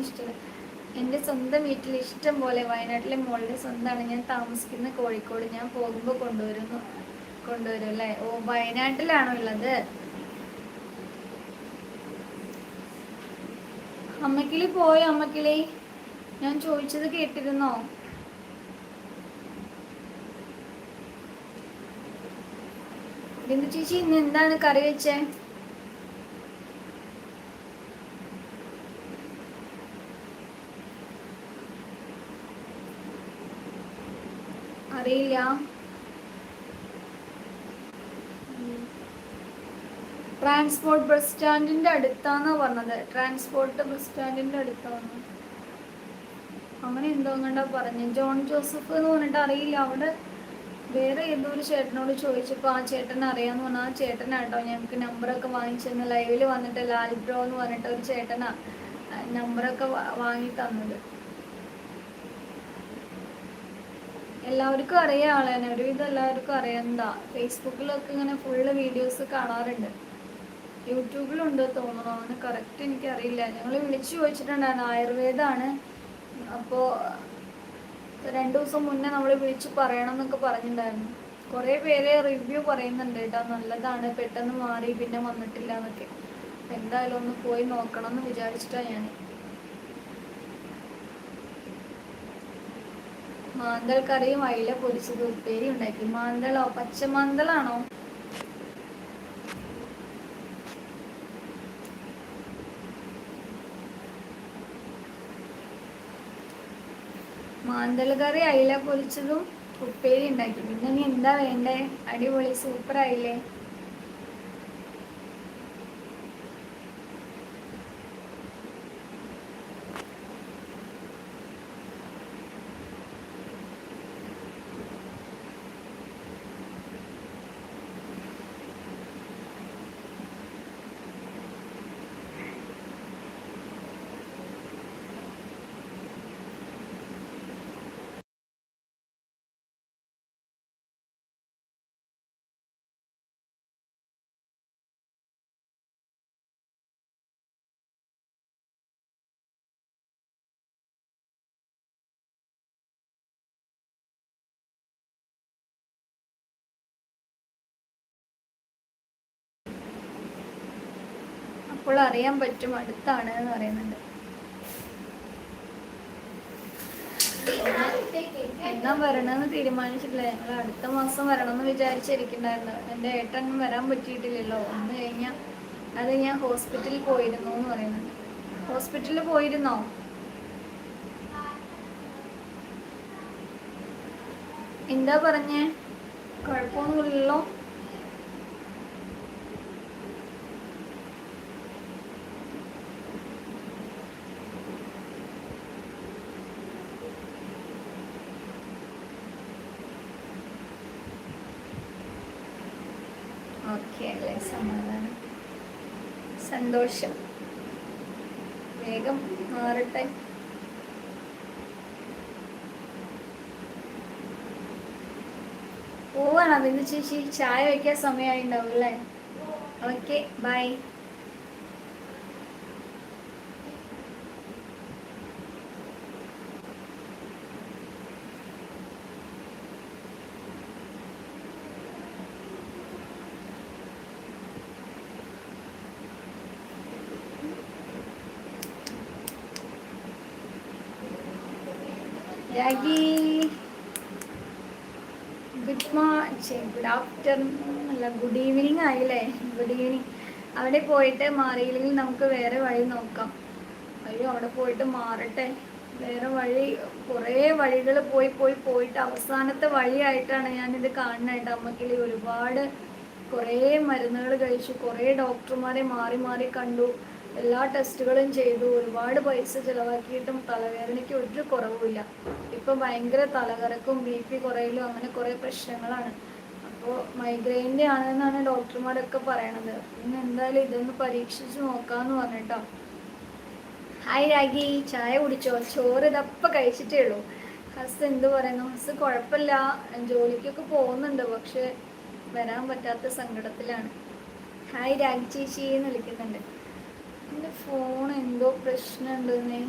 ഇഷ്ടമല്ല. എൻ്റെ സ്വന്തം വീട്ടിൽ ഇഷ്ടം പോലെ വയനാട്ടിലെ മോളുടെ സ്വന്തമാണ്. ഞാൻ താമസിക്കുന്ന കോഴിക്കോട്. ഞാൻ പോകുമ്പോൾ കൊണ്ടുവരും അല്ലേ? ഓ, വയനാട്ടിലാണോ ഉള്ളത്? അമ്മക്കിളി പോയോ? അമ്മക്കിളി ഞാൻ ചോദിച്ചത് കേട്ടിരുന്നോ? ബിന്ദു ചേച്ചി ഇന്ന് എന്താണ് കറി വെച്ചേ? അറിയില്ല. ട്രാൻസ്പോർട്ട് ബസ് സ്റ്റാൻഡിന്റെ അടുത്താന്നാ പറഞ്ഞത്. ട്രാൻസ്പോർട്ട് ബസ് സ്റ്റാൻഡിന്റെ അടുത്താണ്, അങ്ങനെ എന്തോ കണ്ടാ പറഞ്ഞു. ജോൺ ജോസഫ് എന്ന് പറഞ്ഞിട്ട് അറിയില്ല. അവിടെ വേറെ ഏതോ ഒരു ചേട്ടനോട് ചോദിച്ചപ്പോൾ ആ ചേട്ടനെ അറിയാന്ന് പറഞ്ഞാൽ ആ ചേട്ടനാട്ടോ ഞങ്ങൾക്ക് നമ്പറൊക്കെ വാങ്ങിച്ചെന്ന് ലൈവിൽ വന്നിട്ട് ലാൽ ബ്രോ എന്ന് പറഞ്ഞിട്ട് ഒരു ചേട്ടനാ നമ്പറൊക്കെ വാങ്ങി തന്നത്. എല്ലാവർക്കും അറിയാം ആളെന്നെ, ഒരുവിധം എല്ലാവർക്കും അറിയാം. ഫേസ്ബുക്കിലൊക്കെ ഇങ്ങനെ ഫുള്ള് വീഡിയോസ് കാണാറുണ്ട്, യൂട്യൂബിലുണ്ട് തോന്നണോ, അങ്ങനെ കറക്റ്റ് എനിക്കറിയില്ല. ഞങ്ങൾ വിളിച്ചു ചോദിച്ചിട്ടുണ്ടായിരുന്നു. ആയുർവേദമാണ്. അപ്പോൾ 2 ദിവസം മുന്നേ നമ്മൾ വിളിച്ച് പറയണം എന്നൊക്കെ പറഞ്ഞിട്ടുണ്ടായിരുന്നു. കുറേ പേര് റിവ്യൂ പറയുന്നുണ്ട് കേട്ടോ, നല്ലതാണ്, പെട്ടെന്ന് മാറി പിന്നെ വന്നിട്ടില്ല എന്നൊക്കെ. എന്തായാലും ഒന്ന് പോയി നോക്കണം എന്ന് വിചാരിച്ചിട്ടാണ് ഞാൻ. മാന്തൾ കറിയും അയില പൊരിച്ചത് ഉപ്പേരി ഉണ്ടാക്കി. മാന്തളോ? പച്ചമാന്തളാണോ? മാന്തൾ കറി അയില പൊരിച്ചതും ഉപ്പേരി ഉണ്ടാക്കി. പിന്നെ നീ എന്താ വേണ്ടേ? അടിപൊളി, സൂപ്പർ ആയില്ലേ? അപ്പോൾ അറിയാൻ പറ്റും അടുത്താണ് എന്ന് പറയുന്നുണ്ട്. എന്നാ വരണമെന്ന് തീരുമാനിച്ചിട്ടില്ല. ഞങ്ങൾ അടുത്ത മാസം വരണമെന്ന് വിചാരിച്ചിരിക്കുന്നുണ്ടായിരുന്നു. എൻ്റെ ഏട്ടൻ വരാൻ പറ്റിയിട്ടില്ലല്ലോ. വന്നു കഴിഞ്ഞാൽ അത് ഞാൻ ഹോസ്പിറ്റലിൽ പോയിരുന്നു എന്ന് പറയുന്നുണ്ട്. ഹോസ്പിറ്റലിൽ പോയിരുന്നോ? എന്താ പറഞ്ഞേ? കുഴപ്പമൊന്നുമില്ലല്ലോ. ഓക്കെ അല്ലേ? സമാധാനം, സന്തോഷം. വേഗം മാറട്ടെ. പോവാണോ ബിന്ദു ചേച്ചി? ചായ വയ്ക്കാൻ സമയമായിണ്ടാവും അല്ലേ? Okay, bye. Ragi good afternoon അല്ല, ഗുഡ് ഈവനിങ് ആയില്ലേ? Good evening. അവിടെ പോയിട്ട് മാറിയില്ലെങ്കിൽ നമുക്ക് വേറെ വഴി നോക്കാം. അയ്യോ, അവിടെ പോയിട്ട് മാറട്ടെ. വേറെ വഴി, കുറേ വഴികൾ പോയിട്ട് അവസാനത്തെ വഴിയായിട്ടാണ് ഞാനിത് കാണുന്നത്. അമ്മക്കിളി ഒരുപാട് കുറേ മരുന്നുകൾ കഴിച്ചു, കുറേ ഡോക്ടർമാരെ മാറി മാറി കണ്ടു, എല്ലാ ടെസ്റ്റുകളും ചെയ്തു, ഒരുപാട് പൈസ ചിലവാക്കിയിട്ടും തലവേദനയ്ക്ക് ഒരു കുറവുമില്ല. ഇപ്പം ഭയങ്കര തലകറക്കും BP കുറയലും അങ്ങനെ കുറേ പ്രശ്നങ്ങളാണ്. അപ്പോൾ മൈഗ്രെയിൻ്റെ ആണെന്നാണ് ഡോക്ടർമാരൊക്കെ പറയണത്. പിന്നെ എന്തായാലും ഇതൊന്ന് പരീക്ഷിച്ച് നോക്കാമെന്ന് പറഞ്ഞിട്ടോ. ഹായ് രാഗി, ചായ കുടിച്ചോ? ചോറ് ഇതപ്പം കഴിച്ചിട്ടേ ഉള്ളൂ. ഹസ് എന്ത് പറയുന്നു? ഹസ് കുഴപ്പമില്ല, ജോലിക്കൊക്കെ പോകുന്നുണ്ട്, പക്ഷെ വരാൻ പറ്റാത്ത സങ്കടത്തിലാണ്. ഹായ് രാഗി ചേച്ചി എന്ന് വിളിക്കുന്നുണ്ട്. എൻ്റെ ഫോൺ എന്തോ പ്രശ്നമുണ്ടെന്നേ.